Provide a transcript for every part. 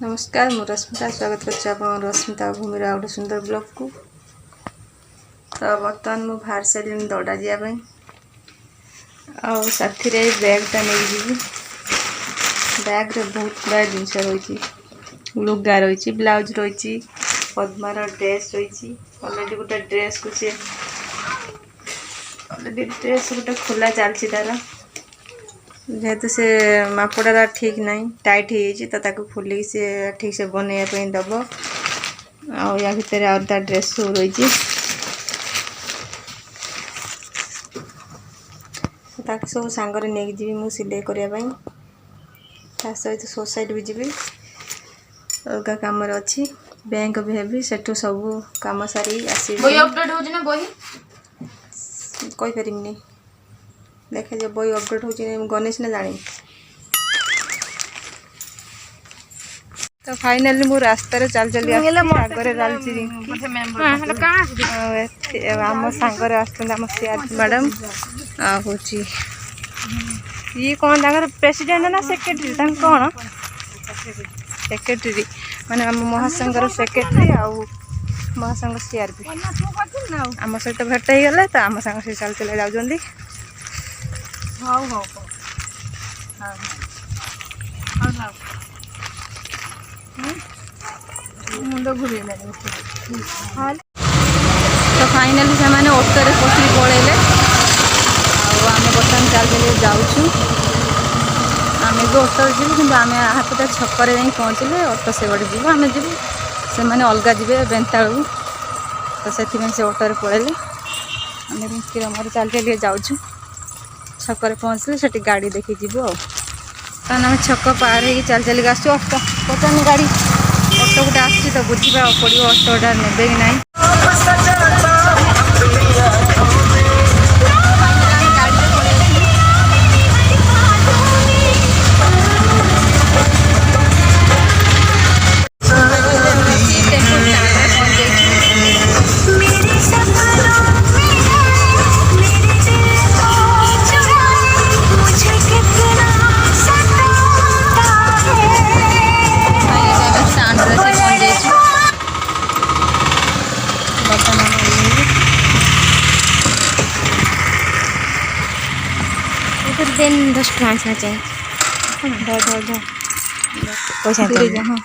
नमस्कार मु रश्मिता स्वागत कर रश्मिता भूमि गोटे सुंदर ब्लॉग को। तो बर्तमान मु बाहर सारे दौड़ा जावाई आथी बैगटा नहीं जी बैग रे बहुत गुड़ा जिनस रही लुगा रही ब्लाउज रही पद्मार ड्रेस रही अलरेडी गोटे ड्रेस को सी अलरेडी ड्रेस गोटे खोला चलती तार जेहेतु से मापड़ा ठीक नहीं टाइट हो तो ताको खोलिक से ठीक से बनवाई दब या भितर आउटा ड्रेस सब रही सब सांगरे नहीं जी मु सिलाई करने ता सहित सोसाइटी भी जी अलग कम अच्छी बैंक भी हेबी सेठू सब कम सारी आसी बही अपडेट हो ना बही कही पारिनी देखा जो बही अपडेट हो गणेश ना जानी। तो फाइनली मु रास्ता चल चली आगे आम सांगे आम सियार मैडम हूँ ये कौन तक प्रेसिडेंट ना सेक्रेटरी कौन सेक्रेटरी माने आम महासंघर सेक्रेटरी आउ महासंघ सीआरपी आम सहित भेट हो गले तो आम सांग से चल चल जाऊँगी। मुंड घूर तो फाइनाली से मैंने ऑटो रे पशि पलैले आम बर्तमान चल चल जाऊँ आम भी ऑटो जीव कि आम हाथटा छकरे जा पहुँचले ऑटो से बड़े जीव आम जीव से मैंने अलग जी बेंता तो से ऑटो पलैले आम रिंकी मोर चल चल जाऊँ छकरे पहुँचले से गाड़ी देखी जीव आम छक पार हो चल चल आसो ऑटो पचानी गाड़ी ऑटो गोटे आस तो बुझा पड़ो ऑटोटा ने कि ना देन 10 ट्रांसना चाहिए पैसा हाँ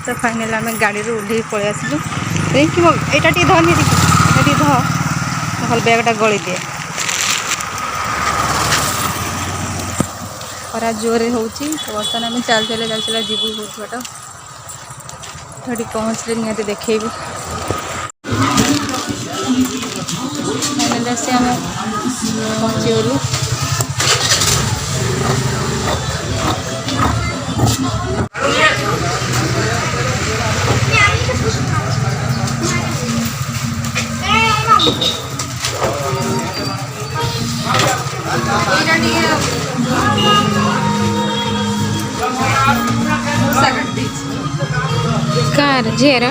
तो फाइनल आम गाड़ी ओह्ल पलि आसलु रिंकी यहाँ टे धनी टे ध भल बैगटा गली दिए खरा जोरे हो बर्तमान आम चल चल चल चल जीवु बहुत बाट ये पहुँचले निहत देखी फाइनल से आम पहुँची गलु कार जेरा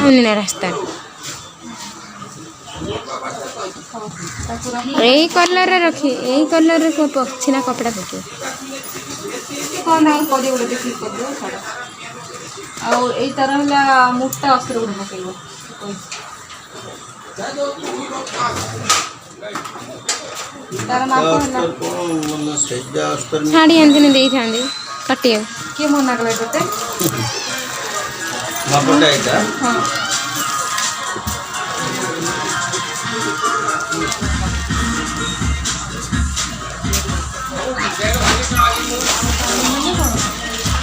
अन्य रास्ता यही कलर रखी यही कलर को पक्षी ना कपड़ा पके कौन ना कर गोटे देखिए कर दो छाड़ आउ एई तरह है मुटा अस्त्र गोटे पकेब तार माप है छाड़ी आंथने दे था कटे किए मना कले तोते मापटा एटा हाँ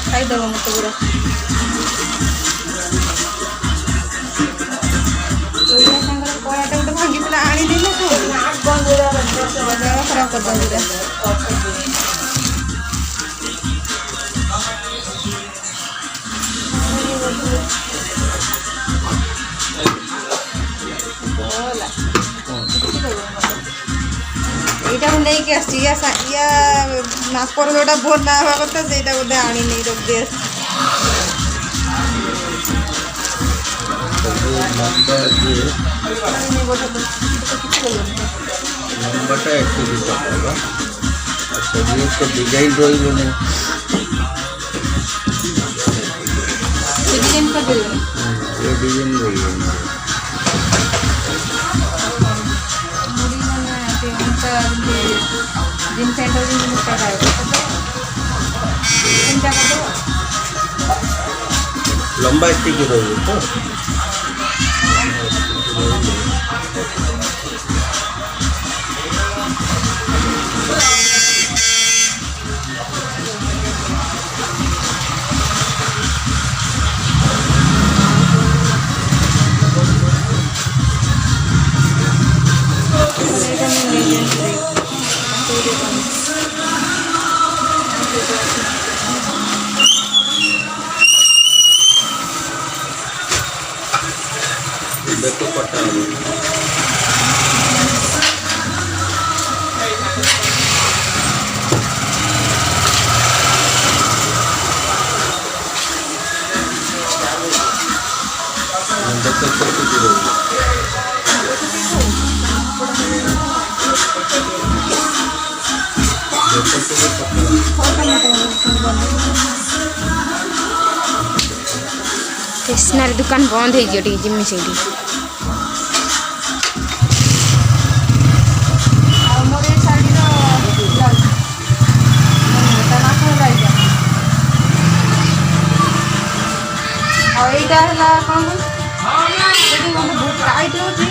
खाईदेव मत पूरा कड़ाटा गोटे भांगी आनी खराब कर এইটা নেই কি আসছি ইয়া নাকর যেটা বন্যা হওয়া কথা সেইটা বোধ আনি নেই রোগ দিয়ে नंबरटा একটু দিতে পারবা আচ্ছা ये तो डिजाइन রইল না ডিজাইন করে দিলেন ये डिजाइन রইল না मुड़ी मैंने उनका जिन सेंटर जिन कर रहा है इनका कर दो लंबा एतिकी রইল তো देखो पट्टा स्टेशनरी दुकान बंद हो जिम्मी से এইটা হল কম টাইট হচ্ছে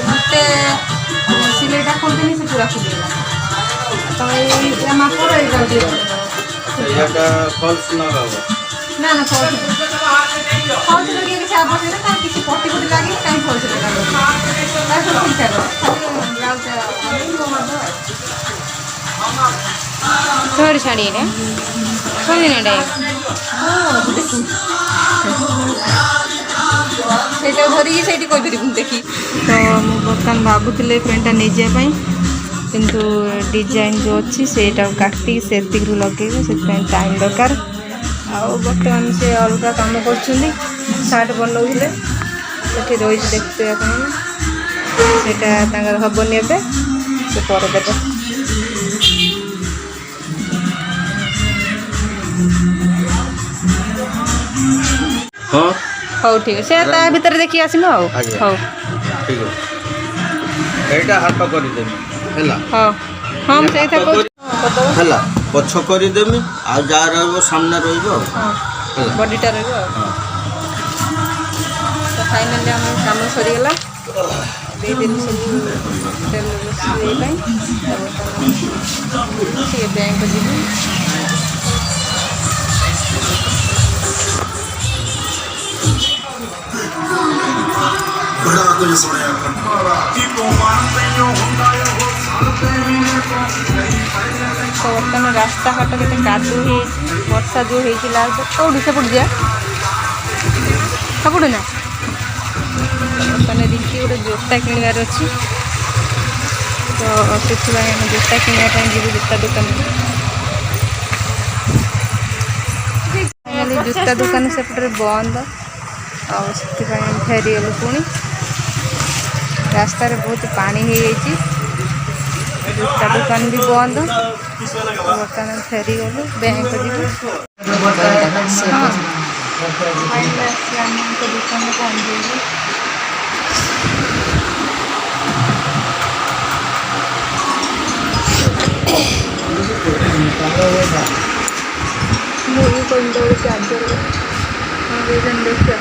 গোটে সিলাইটা খুলতেনি সে পুরা খুলিগলা তো এইটা মাপর এইটা এটা ফলস না বাবা না না ফলস ফলস লাগিয়ে কিছু আবশ্যক না তার কিছু পটি পটি লাগিয়ে কাই ফলস লাগাবো তার সব ঠিকঠাক আছে ব্লাউজটা थोड़ी साड़ी रे कौन दिन डे ସେଇଟା ଧରିକି ସେଇଠି କହିପାରିବୁନି ଦେଖି ତ ମୁଁ ବର୍ତ୍ତମାନ ଭାବୁଥିଲି ପ୍ୟାଣ୍ଟଟା ନେଇଯିବା ପାଇଁ କିନ୍ତୁ ଡିଜାଇନ୍ ଯେଉଁ ଅଛି ସେଇଟାକୁ କାଟିକି ସେତିକିରୁ ଲଗେଇବେ ସେଥିପାଇଁ ଟାଇମ୍ ଦରକାର ଆଉ ବର୍ତ୍ତମାନ ସେ ଅଲଗା କାମ କରୁଛନ୍ତି ସାର୍ଟ ବନାଉଥିଲେ ସେଠି ରହିଛି ଦେଖିଥିବେ ଆପଣମାନେ ସେଇଟା ତାଙ୍କର ହେବନି ଏବେ ସେ ପରେ ଦେବେ हाँ ହଉ ଠିକ୍ ଅଛି ସେ ତା ଭିତରେ ଦେଖିକି ଆସିବ ଆଉ ଆଜ୍ଞା। ହଉ ठीक है एटा हाथ करि देमी हैला ହଉ ହଁ ମୁଁ ସେଇଟା କହୁଛି କରିଦେବ हैला पछ करि देमी आ जा रहबो सामने रहबो ହଁ हैला ବଡ଼ିଟା ରହିବ ଆଉ हां ତ ଫାଇନାଲି ଆମର କାମ ସରିଗଲା ଦେଇଦେଲି ସବୁ ତେଲ ରୋଷେଇ ପାଇଁ ଟିକେ ବ୍ୟାଙ୍କ ଯିବି बड़ा कुछ सुनया कि तो मानते हो हुंदा हो सालते मिले तो ତ ବର୍ତ୍ତମାନ ରାସ୍ତାଘାଟ କେତେ କାଦୁଅ ହେଇଛି ବର୍ଷା ଯେଉଁ ହେଇଥିଲା କେଉଁଠୁ ସେପଟୁ ଯିବା ସେପଟୁ ନା ବର୍ତ୍ତମାନ ରିଙ୍କି ଗୋଟେ ଜୋତା କିଣିବାର ଅଛି ତ ସେଥିପାଇଁ ଆମେ ଜୋତା କିଣିବା ପାଇଁ ଯିବୁ ଜୋତା ଦୋକାନକୁ फाइनाली जूता दुकान सेपटे बंद और फेरीगलु पुणी रास्तार बहुत पानी हो जाइए जूता दुकान भी बंद बर्तमान फेरीगलु बैंक जी दुकान पहुँचे मूवी कोणतं चार्जर देखिए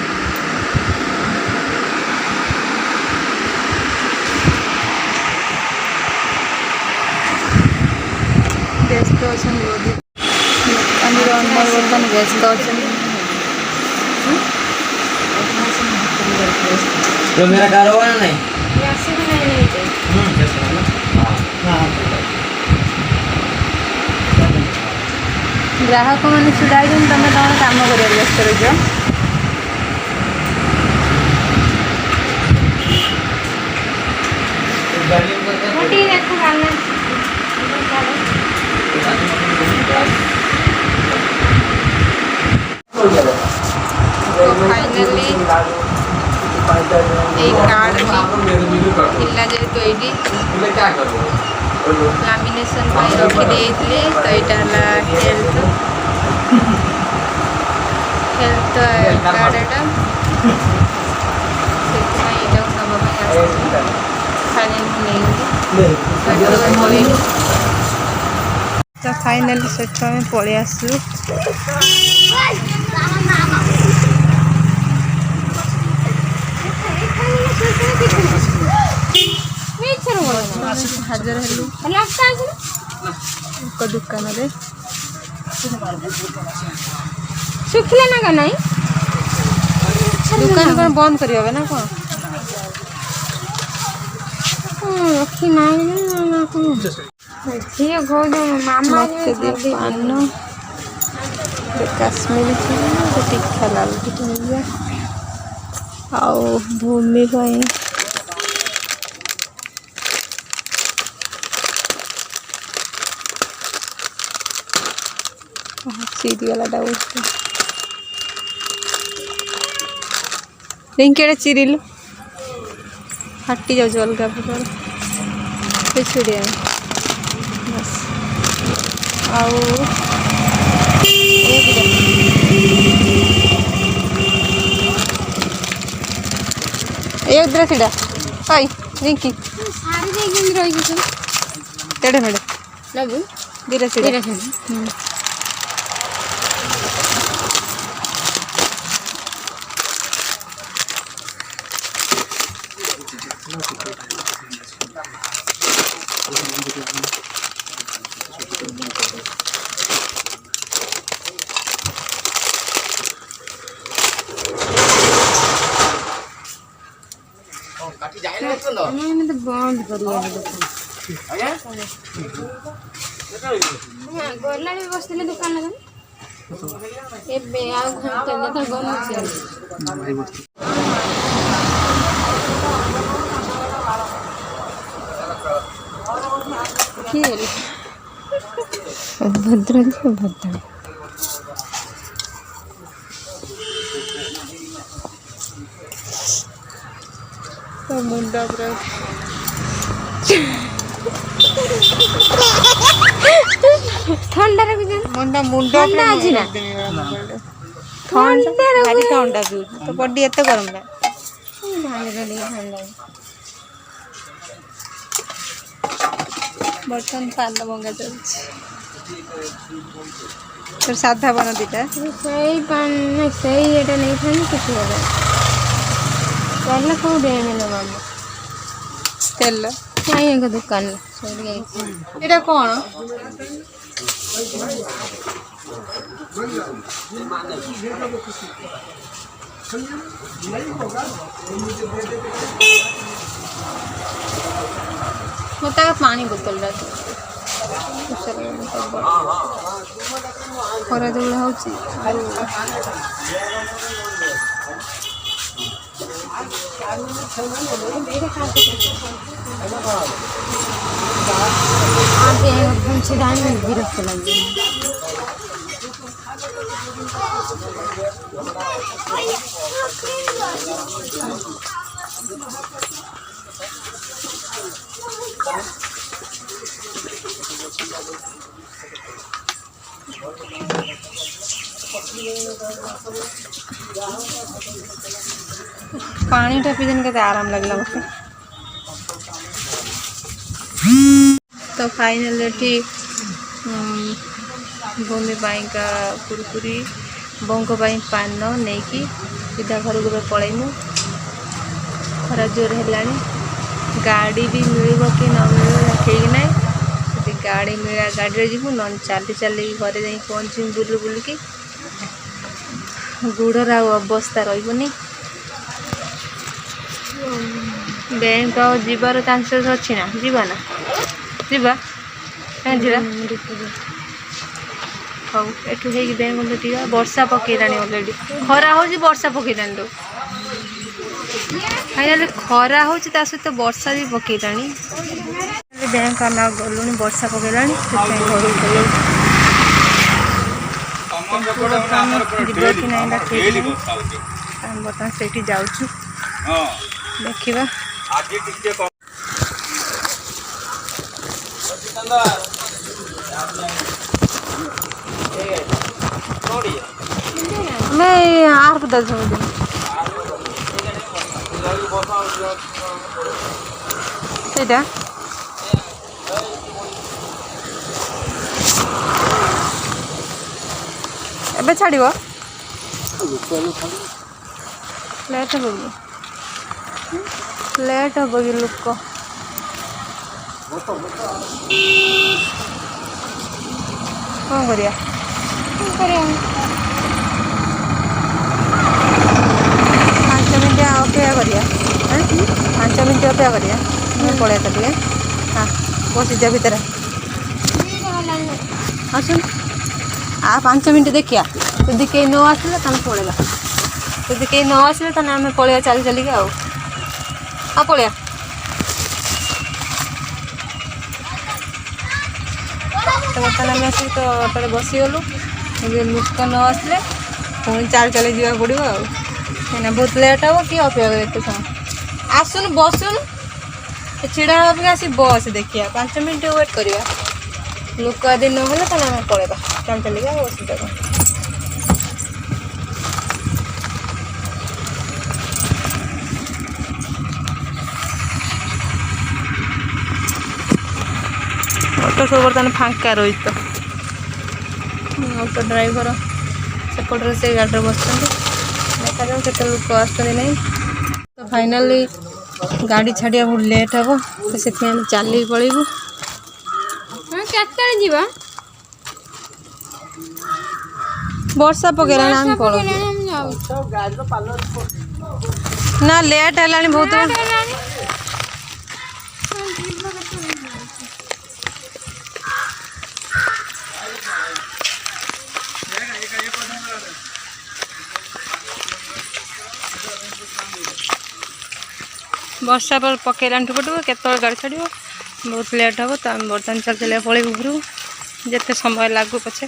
व्यस्त अच्छा अंदर बर्तमान व्यस्त अच्छा तो मेरा कारोबार नहीं ग्राहक मैंने छुड़ाई तुम तुम कम कर व्यस्त रही फाइनली कार्ड मिलला जेहेतु ये लामिनेशन रखी तो यहाँ हेल्थ कार्ड तो फाइनली सेठ आम पलि आसलु हाजर हेलु दुकान सुखले ना नहीं दुकान कौन बंद करी होबे ना कौन रखी ना झील घोड़ मामा मत दे पान काश्मीरी टीका लाल टीका आओ भूमि पाई चिरीगला रिंकेड़े चिरीलु फाटी जाऊँ अलग प्रकार छुड़िया बस आउ एक द्रा सीधा हाई रिंकी सारी रही तेड़े मेड़े लबू धीरे सीधा मैंने तो बंद करी गला भी बसते दुकान लगे भद्र भद्र तो मुंडा पूरा ठंडा भी मुंडा मुंडा ठंडा अछि ना ठंडा भारी ठंडा भी तो बॉडी एते गरम ना बर्तन पान मंगा चल फिर साधा बना दीटा सही पान सही एटा नहीं था कुछ होगा चल को दे मिलो मामा तेल चाहिए का दुकान छोड़ गई एटा कोन होता पानी बोतल रख खरा दौड़ा होची आप एकदम से डाल में विरक्त लग गई पानी टा पीजन के आराम लगला मत। तो फाइनल एटी भूमि का कुरकुरी बोंक पान नहीं कि सीधा घर को पलैमु। खरा जोर है गाड़ी भी मिल कि न मिल ठीक ना गाड़ी मिला गाड़ी जीवु न चली चली घरे जा पहुँच बुल बुलिकी गुड़र अवस्था रही बैंक जीवार चांसेस अच्छी ना जीवा ना जीवा क्या जीवा हाँ एठू है बैंक गले वर्षा पकईलानी अलरेडी खरा हो वर्षा पकईलानी तो फाइनाली खरा हो सहित वर्षा भी पकईलानी बैंक आम गलुनी वर्षा पकईलानी घर जीव कि ना ठीक बर्तमान से जाऊँ देखा मैं आर को दस दिन ସେଇଟା ଏବେ ଛାଡ଼ିବ ଲେଟ୍ ହେବ କି ଲେଟ୍ ହେବ କି ଲୋକ କ'ଣ କରିବା 5 ମିନିଟ୍ ଅପେକ୍ଷା କରିବା 5 ମିନିଟ୍ ଅପେକ୍ଷା କରିବା ପଳେଇବା ତ ଟିକେ ହଁ ବସିଯା ଭିତରେ ଆସୁନ आ 5 मिनिट देखिया यदि कहीं न आसले ताने पळेला यदि कहीं न आसले ताने आमे पळेया चली चली के आ पळेया तो बर्तमान आम आस तो ऑटो बसी गलु लोक न आसले पुणी चाल चली जा पड़ो आना बहुत लेट हे कि अपेक्षा कर समय आसुन बसुन छिड़ा अपेक्षा आसी बस देखिया 5 मिनिट वेट करवा लोक आदि न होले ताने आमे पळेबा चल चलिए बस देखो ऑटो सब बर्तमान फांका रही तो ऑटो ड्राइवर सेपटे से गाड़ी बस देखा जाऊ के लोक आसते नहीं तो फाइनाली गाड़ी छाड़िया बहुत लेट हे तो से चल पलू जीवा वर्षा पकेला हम पड़ो ना लेट है बहुत वर्षा पर पकेला पटो केत गाड़ी छाड़ बहुत लेट हे तो आम बर्तमान चल चलिए पलू घर जिते समय लागू पछे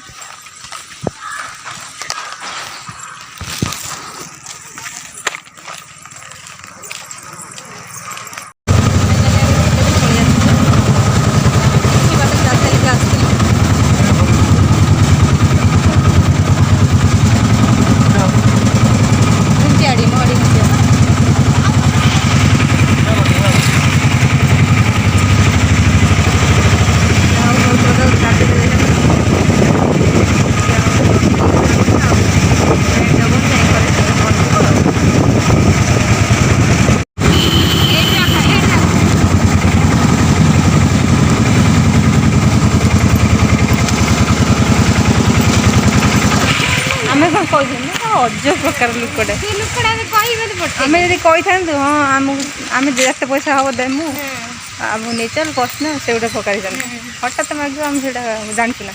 अजब प्रकार लुकटे आम जब कही था हाँ आम जिते पैसा हम देमु आम नहीं चल बसना से गोटे पकड़ी हठात मागे आम से जानचु ना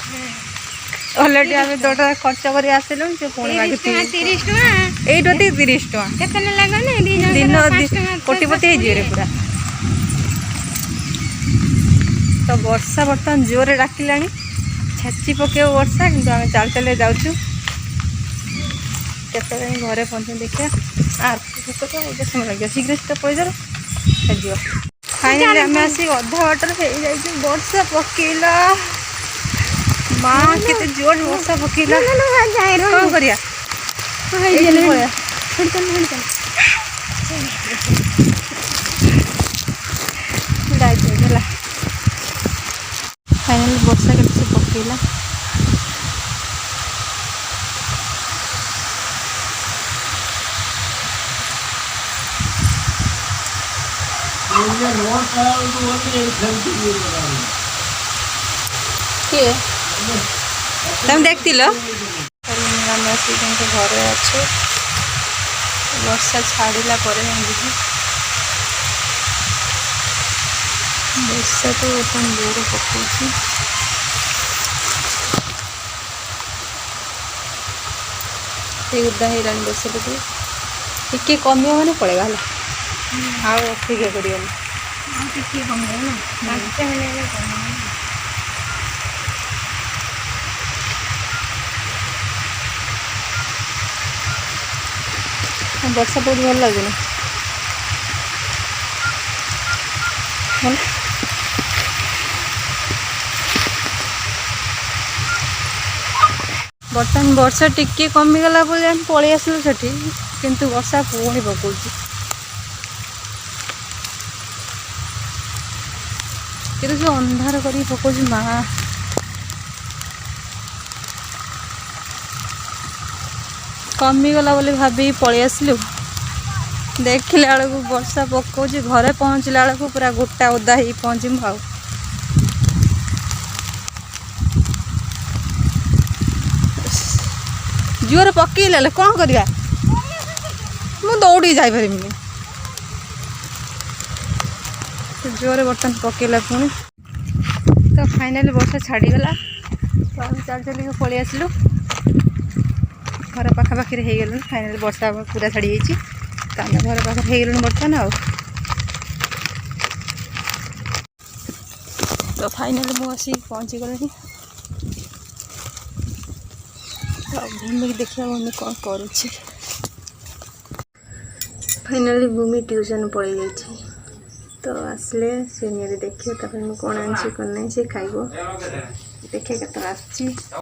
अलरेडी आम दोटा खर्च कर आसलु से पुणी मागे 30 दिन कोटिपति हो पूरा तो वर्षा बर्तमान जोरे डाकिला छेची पके वर्षा कि चल चल जाऊँ କେତେବେଳେ ଯାଇ ଘରେ ପହଞ୍ଚି ଦେଖିବା ଭୋକ ତ ଏବେ ସମୟ ଲାଗିବ ଶୀଘ୍ର ଶୀଘ୍ର ପଳେଇଯାର ହେଇଯିବ। ଫାଇନାଲି ଆମେ ଆସିକି ଅଧା ବାଟରେ ହେଇଯାଇଛୁ। ବର୍ଷା ପକେଇଲା ମା କେତେ ଜୋର ବର୍ଷା ପକେଇଲା କ'ଣ କରିବା ପଳେଇବା ହେଲା। ଫାଇନାଲି ବର୍ଷା କେତେ ପକେଇଲା କିଏ তুমি দেখছিল ଆମେ ଆସିକି କିନ୍ତୁ ଘରେ ଅଛୁ। ବର୍ଷା ଛାଡ଼ିଲା ପରେ ଯିବି। ବର୍ଷା ତ ବର୍ତ୍ତମାନ ଜୋରେ ପକଉଛି। ଉଦା ହେଇଗଲାଣି ବର୍ଷାଟା ଟିକେ କମିବ ମାନେ ପଳେଇବା ହେଲା ଆଉ ଅପେକ୍ଷା କରିବନି। ଟିକେ କମିବ ନା 5 ହେଲେ କମିବ। ବର୍ଷା ବହୁତ ଭଲ ଲାଗୁଛି ନା ବର୍ତ୍ତମାନ ବର୍ଷା ଟିକେ କମିଗଲା ବୋଲି ଆମେ ପଳେଇ ଆସିଲୁ ସେଠି କିନ୍ତୁ ବର୍ଷା ପୁଣି ପକଉଛି। କିନ୍ତୁ ସେ ଅନ୍ଧାର କରିକି ପକଉଛି ମା କମିଗଲା ବୋଲି ଭାବିକି ପଳେଇ ଆସିଲୁ ଦେଖିଲା ବେଳକୁ ବର୍ଷା ପକଉଛି। ଘରେ ପହଞ୍ଚିଲା ବେଳକୁ ପୁରା ଗୋଟା ଓଦା ହେଇକି ପହଞ୍ଚିମୁ ଆଉ। ଜୋରେ ପକେଇଲେ କ'ଣ କରିବା ମୁଁ ଦୌଡ଼ିକି ଯାଇପାରିବିନି। ଜୋରେ ବର୍ତ୍ତମାନ ପକେଇଲା ପୁଣି ତ ଫାଇନାଲି ବର୍ଷା ଛାଡ଼ିଗଲା ତ ଆମେ ଚାଲି ଚାଲିକି ପଳେଇ ଆସିଲୁ। ଘର ପାଖାପାଖିରେ ହେଇଗଲୁଣି। ଫାଇନାଲି ବର୍ଷା ପୁରା ଛାଡ଼ି ଯାଇଛି ତ ଆମେ ଘର ପାଖରେ ହେଇଗଲୁଣି ବର୍ତ୍ତମାନ ଆଉ। ତ ଫାଇନାଲି ମୁଁ ଆସିକି ପହଞ୍ଚିଗଲିଣି। ତ ଭୂମିକି ଦେଖିବା ଭୂମି କ'ଣ କରୁଛି। ଫାଇନାଲି ଭୂମି ଟ୍ୟୁସନ୍ ପଳେଇ ଯାଇଛି ତ ଆସିଲେ ସେ ନିହାତି ଦେଖିବ ତାପରେ ମୁଁ କ'ଣ ଆଣିଛି କ'ଣ ନାହିଁ ସେ ଖାଇବ। ଦେଖିବା କେତେବେଳେ ଆସୁଛି।